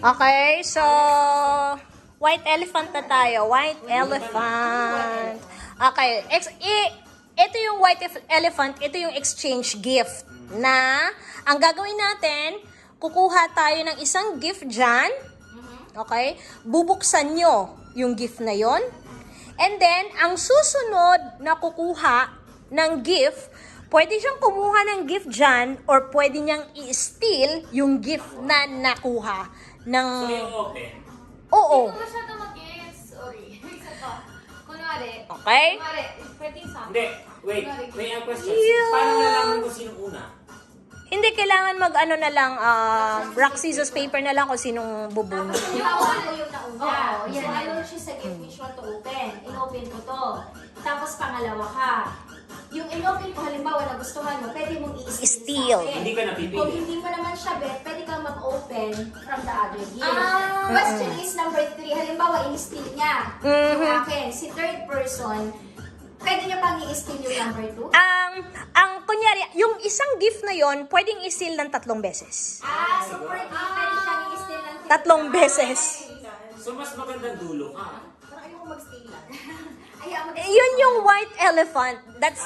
Okay, so white elephant na tayo. White elephant. Okay, ito yung white elephant, ito yung exchange gift na ang gagawin natin, kukuha tayo ng isang gift dyan. Okay? Bubuksan nyo yung gift na yon. And then, ang susunod na kukuha ng gift, pwede siyang kumuha ng gift dyan or pwede niyang i-steal yung gift na nakuha ng... So yung open? Oo. Hindi ko masyado mag-guess. Sorry. Isa pa. Kunwari. Okay? Kunwari, pwedeng sa Hindi, wait. May question. Yeah. Paano nalaman ko sinong una? Hindi, kailangan mag-ano na lang, rock, scissors, paper na lang kung sinong bubunot. Yung ako yung nauna. Oo, So, yan. ayaw siya sa gift which want to open. In-open ko to. Tapos pangalawa ka. Yung in-open ko, halimbawa, nagustuhan mo, pwede mong Steal. i-steal sa akin. Hindi ka napipili. Kung hindi mo naman siya bet, pwede kang mag-open from the other gift. Ah. Question is number 3. Halimbawa, in-steal niya yung akin. Si third person, pwede niya pang i-steal yung number 2? Ang kunyari, yung isang gift na yon pwedeng i-steal ng 3 beses. So for me, pwede siyang i-steal ng 3 beses. So mas magandang dulo ka. Parang ayoko mag-steal lang. Ayaw mo Yun yung white elephant. That's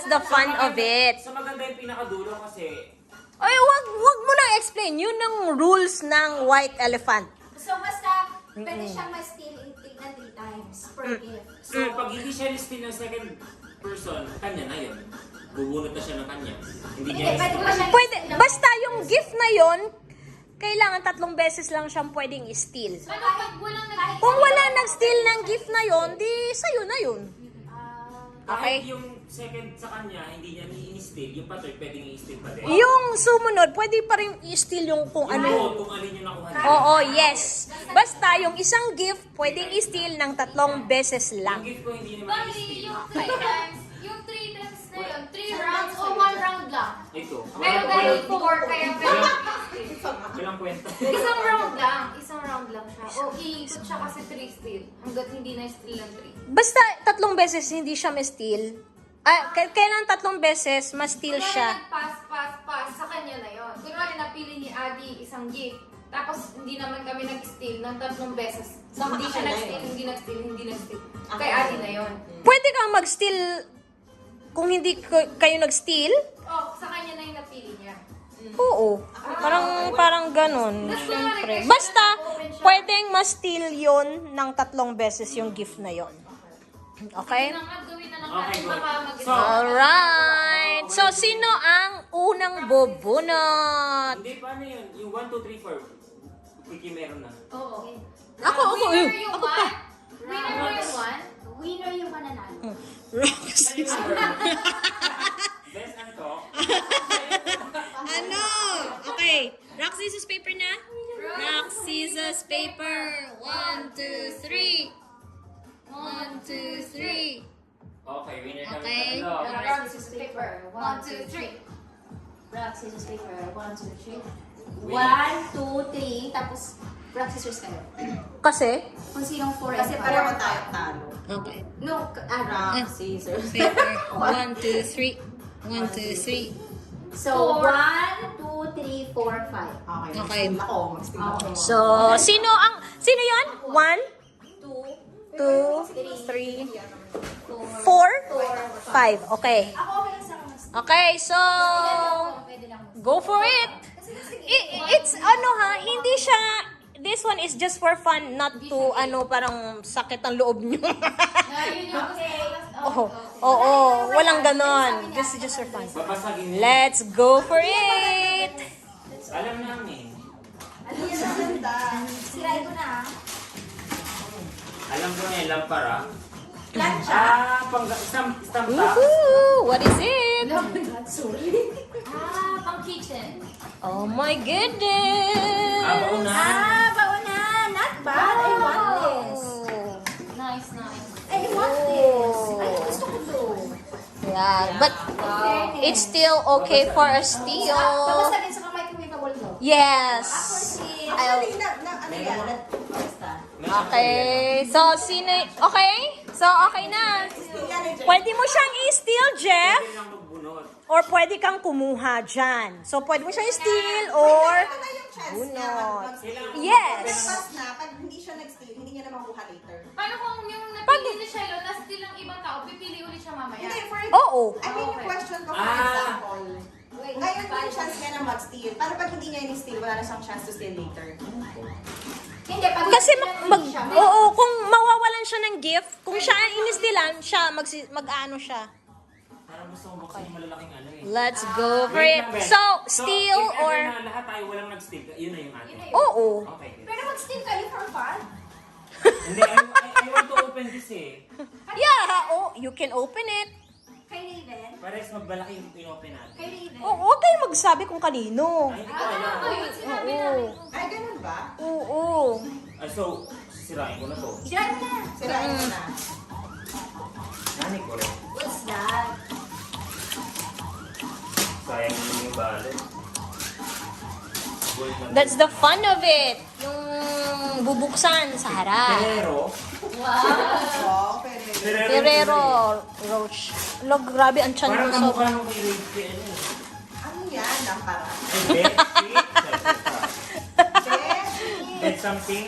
the fun of it. So maganda yung pinakadulo kasi Ay, wag mo na explain. Yun ang rules ng white elephant. So basta, pwede siyang ma-steal in 3 times per gift. so pag hindi siya listed ng second person, kanya na yun. Bubunot na siya ng kanya. Hindi Hindi, niya pwede listed. ba siyang Pwede, i-steal ng- basta yung gift na yon kailangan 3 beses lang siyang pwedeng i-steal. Ano pag walang nag- Kung wala nag-steal ng gift na yon, di sa'yo na yun. Kahit Okay. yung second sa kanya, hindi niya i-steal. Yung pa third, pwedeng i-steal pa din. Yung sumunod, pwede pa rin i-steal yung kung ano yung... Kung alin yung nakuha niya. Oo, yes. Basta yung isang gift, pwedeng i-steal ng 3 beses Yung lang. gift ko hindi naman Bali, i-steal. yung 3 times, yung 3 times na yun, 3 rounds o 1 round lang. Ito. Pero dahil 4, kaya pwede. Walang kwenta. Isang round lang siya. O iikot siya kasi 3 steal. Hanggat hindi na-steal ng 3. Basta 3 beses hindi siya ma-steal. Kailan 3 beses ma-steal siya. Pass, sa kanya na yon. Kunwari napili ni Adi isang gift. Tapos hindi naman kami nag-steal ng 3 beses. Hindi siya nag-steal, hindi nag-steal. Kay Adi na yon. Pwede kang mag-steal kung hindi kayo nag-steal? Oh, sa kanya na yung napili niya. Oo. Parang ganun. Siyempre. Basta, pwedeng ma-steal yun ng 3 beses yung gift na yon. Okay? Gawin na lang Okay, natin. good. Baka mag- So, Alright. So, sino ang unang bubunot? hindi, paano yun? Yung 1, 2, 3, 4. Kiki meron na. Oo. Ako. Winner yung 1. Winner mo yung 1. Winner yung mananalo. Best ang to. Ano? Okay. Rock, scissors, paper na? Rock, scissors, paper. 1, 2, 3. 1, 2, 3. Okay, winner kami. Okay. Tatlo. Rock, scissors, paper. 1, 2, 3. Rock, scissors, paper. 1, 2, 3. 1, 2, 3. Tapos, rock, scissors kayo. Kasi? Kung sinong 4 Kasi pareho tayo talo. Okay. No, Rock, scissors. Paper. 1, 2, 3. 1, 2, 3. So, 1, 2, 3, 4, 5. Okay. Okay. Mag-steal ako. Mag-steal ako. So, sino yon? 1, 2, 2, 3, 4, 4, 5. Okay. Ako okay sa mas. Okay, so, Pwede lang mas. go for it. It's, hindi siya, this one is just for fun, not to, parang sakit ang loob nyo. Yun yung gusto ko. Oo, walang ganon. This is just for fun. Babasagin niya. Let's go for it. Alam namin. Ano yan ang ganda? Sirain ko na. Alam ko na yung lampara. Plancha. Stamp top. Woohoo! What is it? Sorry. Pang kitchen. Oh my goodness! Baunan. Bauna. Not bad. I want this. Nice. I want this. Ay, gusto ko to. Yeah, but it's still okay for a Tapos steal. lagyan sa microwavable to. Yes. Actually, Actually, ano yan? Basta. Okay. So, sino... Okay? So, okay na. Pwede mo siyang i-steal, Jeff? Pwede lang magbunot. mabunot. Or pwede kang kumuha dyan. So, pwede mo siya steal or Ito na yung chance niya bunot. mag-steal. Yes. Tapos na, pag hindi siya nag-steal, hindi niya na makuha later. Paano kung yung napili ni Shiloh, tapos still ang ibang tao, pipili ulit siya mamaya? Hindi, for Oo. I mean, yung question ko, for Ah. example, Wait, ngayon yung chance niya na mag-steal. Para pag hindi niya ni-steal, wala na siyang chance to steal later. Hindi, pag Kasi siya, oo, kung mawawalan siya ng gift, kung siya ang inistilan, siya, mag-ano siya. Parang gusto ko buksan yung malalaking ano eh. Let's go for Wait it. lang, Ben. So, steal if ever or... na lahat tayo walang nag-steal, yun na yung atin. Oo. Okay. pero mag-steal kayo for fun. Hindi, I want to open this eh. Yeah, oh, you can open it. Kay Raven. Pares magbalaki yung in-open natin. Kay Raven. Oo, huwag kayong magsabi kung kanino. Ay, hindi ko alam. Ayun, sinabi Oo. namin. Ay, ganun ba? Oo. Ah, so, sisirain ko na to. Diyan na. Sirain mo na. Nani ko rin. What's that? Sayang naman yung balot. Gold na That's the fun of it. Yung bubuksan sa harap. Pero, Oo, pwede. Ferrero Roach. Lo, grabe ang tiyan parang mo. kamukha nung kay Ray K. Ano eh. Ano yan? Lampara. Ay, bet. Bed, Bet something.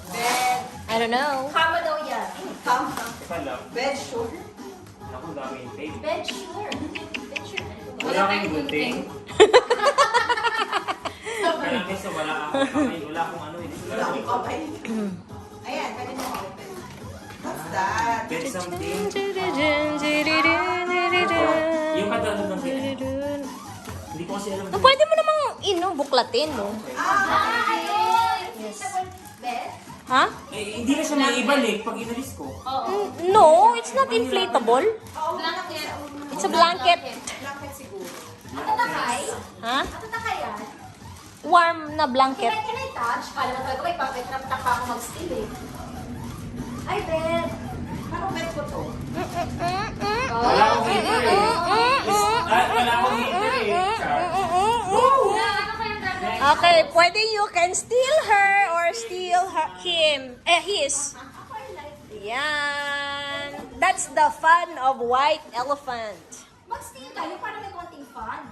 bed, I don't know. Kama daw yan. come, Teka lang. bed, shoe. Naku, dami yung tape. Bed sure. Bed sure. Wala kang gunting. Kaya kasi wala akong kamay. Wala akong ano eh. Wala akong kamay. Ayan, pwede mo open. What's that? Bet something. Yung katulad ng hindi ko kasi alam. No, pwede mo namang buklatin, no? Yes. Bed? Ha? Eh, hindi na siya maibalik pag inalis ko. No, it's not inflatable. Blanket. It's a blanket. Blanket siguro. Matatakay? Ha? Matatakay yan? Warm na blanket. Can I touch? Kala na talaga, may bakit napatak pa ako mag-steal eh. Ay, bed. Ano bed ko to? Wala akong heater eh. Wala akong heater eh. Char. Ano kaya gagawin? Okay, pwede you can steal her or steal him. His. Ako ay like, Yan. That's the fun of white elephant. mag-steal kayo para may konting fun.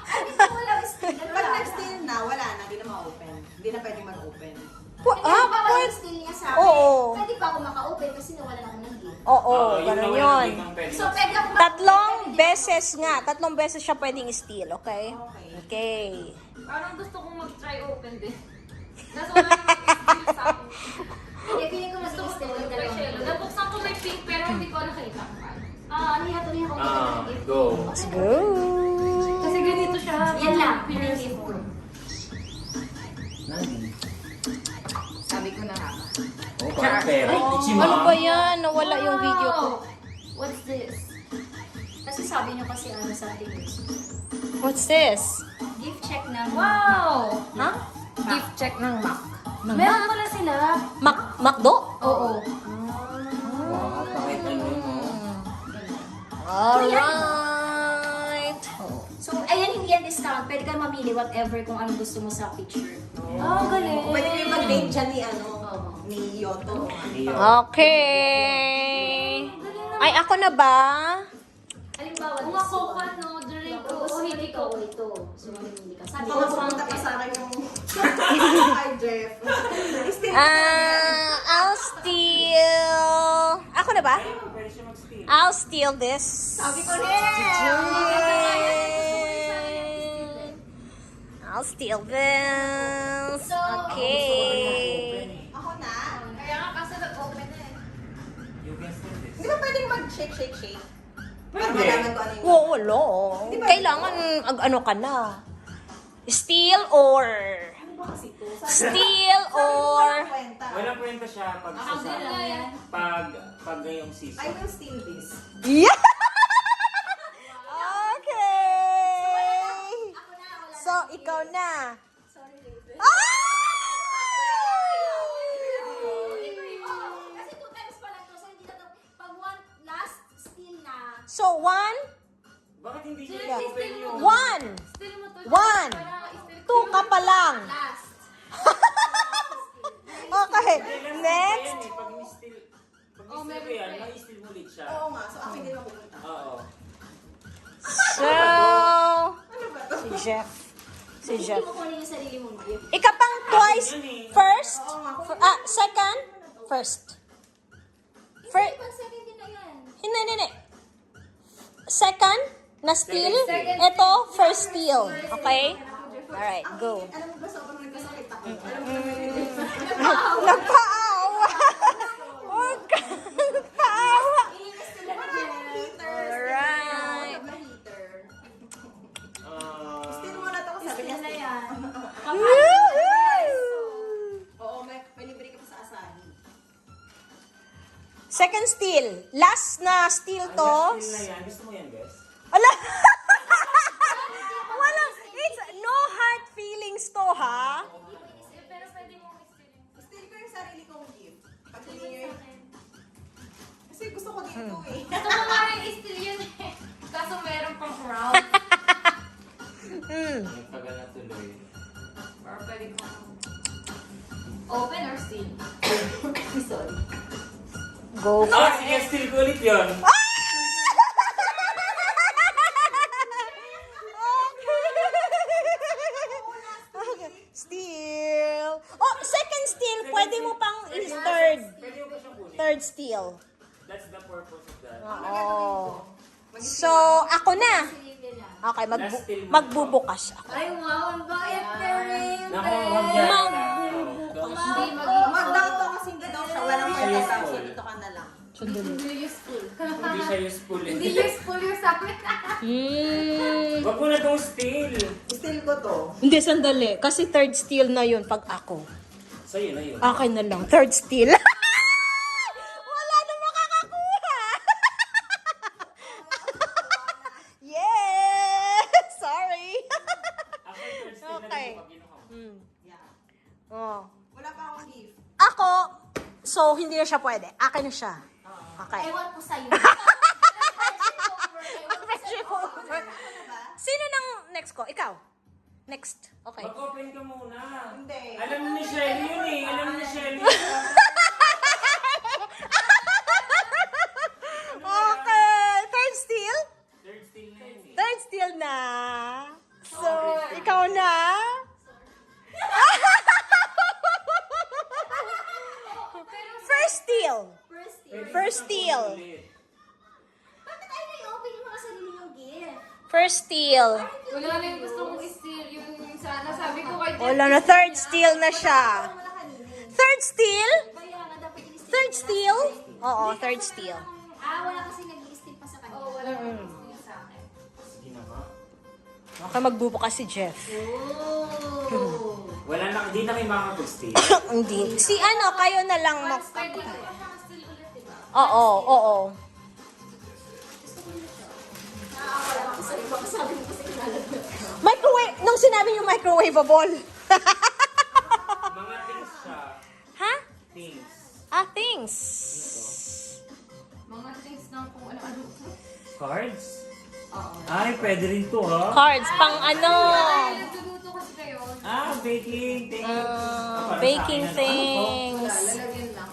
Ay, dito wala steal. Pag nag-steal na, wala na. Hindi na ma-open. Hindi na pwede mag-open. Bawal Pwede. yung steal niya sa akin. Oo. Pwede pa ako maka-open kasi nawalan ako ng gift. Oo, Yun ganun na wala yun. naging pwede. So, pwede ako Tatlong beses nga. Tatlong beses siya pwedeng steal, okay? Okay. Okay. Parang gusto kong mag-try open din. Nasa wala namang steal sa akin. Hindi, feeling ko Gusto ko mag-steal to yung kay Shiloh. dalawa. Nabuksan ko may pink pero hindi ko nakita. Ano yan? Ito yung Go. Go. Kasi ganito siya. Yan lang. Pinag-gift ko. Nani? Sabi ko na nga. Oh, parang pera. Ichima. Ano ba yan? Nawala yung video ko. What's this? Kasi sabi niyo kasi ano sa atin. What's this? Gift check na. Wow! Ha? Gift check ng Mac. Meron pala sila. Macdo? Oo. Wow, kahit ano mo. Alright. So, ayan, hindi yan discount. Pwede ka mamili whatever kung anong gusto mo sa picture. Oh, galing. Pwede kayo mag-name dyan ni, ni Yoto. Okay. Ay, ako na ba? Halimbawa, Kung this ako one. pa, no, during ko, Gusto o mo hindi ito, ko. ito. So, mamimili ka. Sabi Baka ko, pumunta pa sa akin yung... Hi, Jeff. Still, I'll steal... Ako na ba? Pwede siya mag-steal. I'll steal this. sabi ko I'll steal this. Okay. Ako na. Kaya nga kasi nag-open na eh. You can steal this. Hindi ba pwedeng mag-shake, shake, shake? Para Pwede. malaman ko ano yung... Oo, wala. Di ba- Kailangan, ano ka na. Steal or... Ano ba kasi ito? Steal or... Kwenta. Walang kwenta siya pag Ang sa nila yan. pag ngayong I season. will steal this. Yeah! Okay! ako na, wala So, ikaw na. Sorry, Raven. Kasi 2 times pa lang to. So, hindi na to. Pag one last steal na, So, one, Bakit hindi Sila, niya open steal mo yung... to. one, Steal mo to. One. Para i-steal ko two yung- ka pa lang. last. Okay, Kailan next. yan eh, pag ni-steal, pag Oh, ni-steal meron ko yan, pa eh. may steal ulit siya. Oo nga, so akin din mapupunta. Oo. Jeff. Si Hindi Jeff. mo kunin yung sarili mong gift. Ika pang twice. Yun eh. First. Second. First. Hindi, pag second din na yan. Hindi. Second na steal. Second. Ito, first steal. Okay? Alright, go. Alam mo ba, sobrang nagkasakit ako. Nagpaawa! Huwag ka nagpaawa! Iinis ko lang yan. Alright. Steal mo na to ko sabi Iinis niya. na yan. Oo, may libre ka pa sa asahi. Second steal. Last na steal to. Ang last na yan. Gusto mo yan, guys? Ala! Walang, it's no hard feelings to, ha? Pero pwede mo i-steal. Steal ko yung sarili kong gift. Pag hindi nyo yun. Kasi gusto ko dito eh. Gusto mo nga rin i-steal yun eh. Kaso meron pang round. Nagtagal na tuloy. Or pwede ko open or steal. Sorry. Go. Sige, steal ko ulit yun. Okay. Steal. Oh, second steal. Pwede mo pang third. Pwede mo pa siyang kunin. Third steal. That's the purpose of that. Oo. So, ako na. Okay, magbubukas ako. Ay, wow, ang bayad ka rin. Naku, wag yan. Hindi magiging Mag-daw to kasi hindi daw siya. Walang Hindi siya pwede useful. dito ka na lang. hindi useful. Hindi siya useful eh. Hindi useful yung sa amin. Wag mo na itong steal. Steal ko to. Hindi, sandali. Kasi third steal na yun pag ako. Sa'yo na yun. Akin na lang. Third steal. Wala na makakakuha. Yes! Sorry. Ako yung third steal na Okay. lang pag kinuha mo. Yeah. Oh. Wala pa akong gift. Ako, so hindi na siya pwede. Akin na siya. Okay. Ewan ko sa'yo. Sino nang next ko? Ikaw. Next. Okay. Mag-open ka muna. Hindi. Alam ni Shelly yun eh. Alam ni Shelly. Okay. Third steal? Third steal na yun eh. Third steal na. So, ikaw na. First steal. First year. First steal. Ulit. Bakit ayaw na i-open yung mga sarili yung gift? First steal. Wala na yung gusto kong i-steal. Yung sana sabi ko kay Jeff. Wala na. Third steal na siya. Wala kanina eh. Third steal? Kaya nga dapat i-steal. Third steal? Oo, third steal. Wala kasi nag-i-steal pa sa kanya. Oo, wala na yung i-steal sa akin. Sige na nga. Okay, magbubukas si Jeff. Oh. Wala na. Hindi na kayo makakapag-steal. Hindi. Si ano, kayo na lang mag... Pwede ko pa siya ma-steal ulit, diba? Oo. Microwave, nung sinabi yung microwavable. Mga things siya. Ha? Things. Things. Mga things ng kung ano-ano. Cards? Ay, pwede rin to ha. Cards, pang ano. Ay, nagluluto kasi kayo. Baking. Thank you. Para sa Baking akin, ano? things. Lalagyan lang.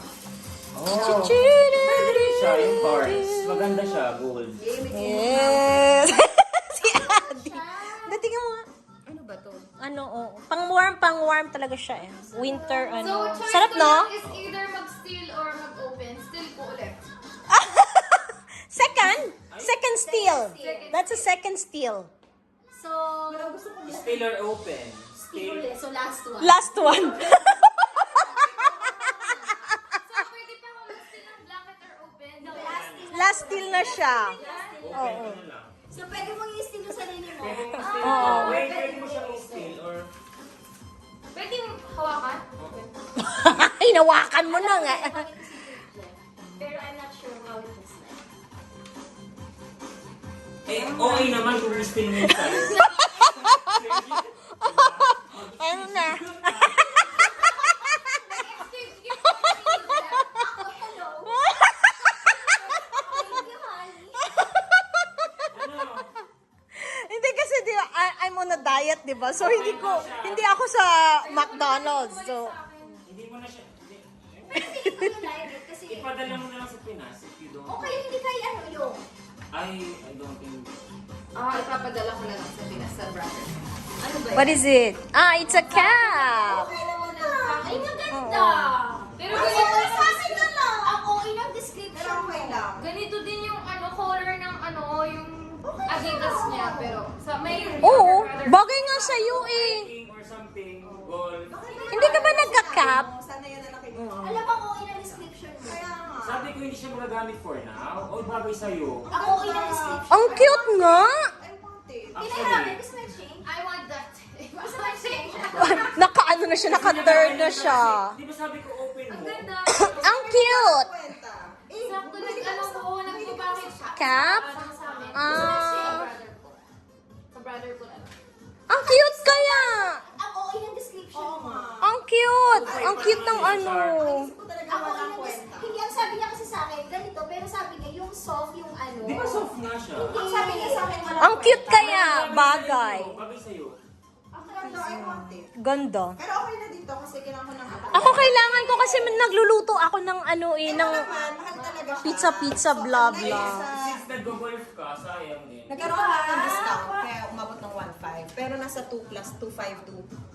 Oh. Pwede rin siya yung cards. Maganda siya, gold. Yes. Si Adi. Dating mo nga. Ano ba to? Ano, pang warm talaga siya eh. Winter, So, ano. choice Sarap, ko no? lang is either mag-steal or mag-open. Steal ko ulit. Second steal. That's a second steal. So, Steal or open? steal ulit. So, last one. Last one. So, pwede pa ako mag-steal ng blanket or open? No, last steal. Last steal na siya. Open ka na lang. So, pwede mong i-steal yung sarili mo. Pwede mo steal. Pwede mo siyang steal or... Pwede yung hawakan? Hinawakan mo na nga. Pero I'm not sure how it looks like. Okay naman kung steal mo yung sa'yo. Ano na? Exchange gift ko kanina. Hello? Thank you, honey. Ano? Hindi kasi di ba, I'm on a diet, di ba? So hindi ako sa McDonald's. So Hindi mo na siya... Pero hindi ko yung live kasi... Ipadala mo na lang sa Pinas if you don't... Okay, hindi kaya ano yung... I don't think... Ipapadala ko na lang sa Pinas sa brother. Ano ba What is it? Ah, it's a cap. Okay lang muna. Ay, maganda. Pero Pero ganito, sa akin na lang. Ang okay ng Pero description okay mo. lang. ganito din yung color ng yung Adidas niya. Pero may Oo, bagay nga sa'yo eh. Hiking or something, golf. Hindi ka ba nagka-cap? Sana yan na nakikita. Alam mo, ang okay ng description mo. Kaya nga. Sabi ko hindi siya magagamit for now. O bagay sa'yo. Ang okay ng description. Ang cute nga. I want it. Kailangan, gusto mo yung change? I want that. Gusto mo change? Naka-ano na siya, naka-third na siya. Di ba sabi ko open Ang mo? ganda. Ang cute. Kwenta. Sakto ko, nagpapackage siya. Cap? Para sa amin. Ah. Gusto mo change? Sa brother ko na lang. Ang cute kaya. Ang okay ng description Oo mo. nga. Ang cute. Ang cute ng ano. Isip ko talaga Ang wala okay ng kwenta. Hindi, ang sabi niya kasi sa akin, ganito, pero sabi niya, yung soft, yung ano. Di ba soft nga siya? Ang sabi niya sa akin wala Ang cute kwenta. kaya. Bagay. Bagay sa'yo. Ang ganda, I want it. Ganda. Pero okay na dito kasi kailangan ko ng Ako kailangan ko kasi nagluluto ako ng ano eh, ng naman, mahal talaga siya. pizza, blah, So, blah. Since nag-golf ka, sayang din. Nagkaroon ako ng discount, kaya umabot ng 1.5. Pero nasa 2 plus, 2.5 to 5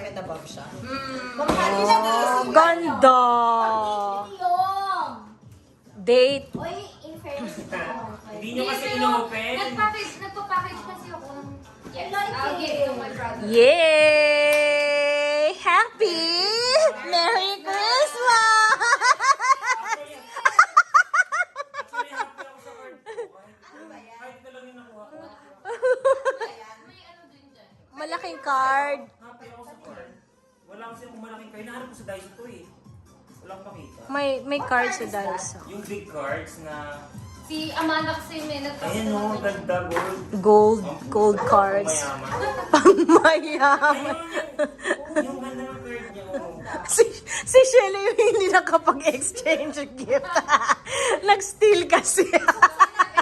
and above siya. Mamahal siya na. Ganda. Hindi yung. Date. Uy, in fairness, ito okay. Hindi nyo kasi inopen. Nagpapackage kasi ako ng I like I'll give it to my it. brother. Yay! Happy Merry Christmas! Actually, happy ako sa card ko. Kahit na lang yung nakuha ko. May ano din dyan. Malaking card. Happy ako sa card. Wala kasi akong malaking card. Hinahanap ko sa Daiso to eh. Wala akong makita. May card sa Daiso. Yung big cards na... Si Amanda kasi may Ayan o, ganda Gold gold. cards. Mayaman. Pangmayaman. Yung ganda ng card niya. Oh. Si Shelly yung hindi nakapag-exchange gift. Nag-steal kasi. Gusto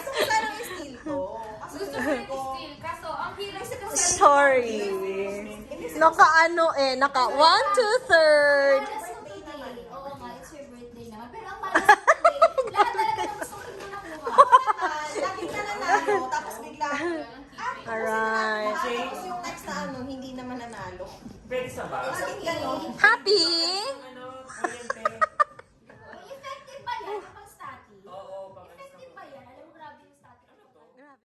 ko sana yung steal ko. Kasi gusto ko rin i-steal. Kaso, ang hirap sa Sorry. Naka-ano eh, naka 1, 2, 3. Para sa birthday. Oo nga, it's your birthday naman. Pero ang para sa birthday, lahat talaga ng gusto ko hindi mo nakuha. lagi ka nanalo, tapos bigla, Alright. tapos yung next na ano, hindi naman nanalo. Pwede sa ba? Laging ganon. Happy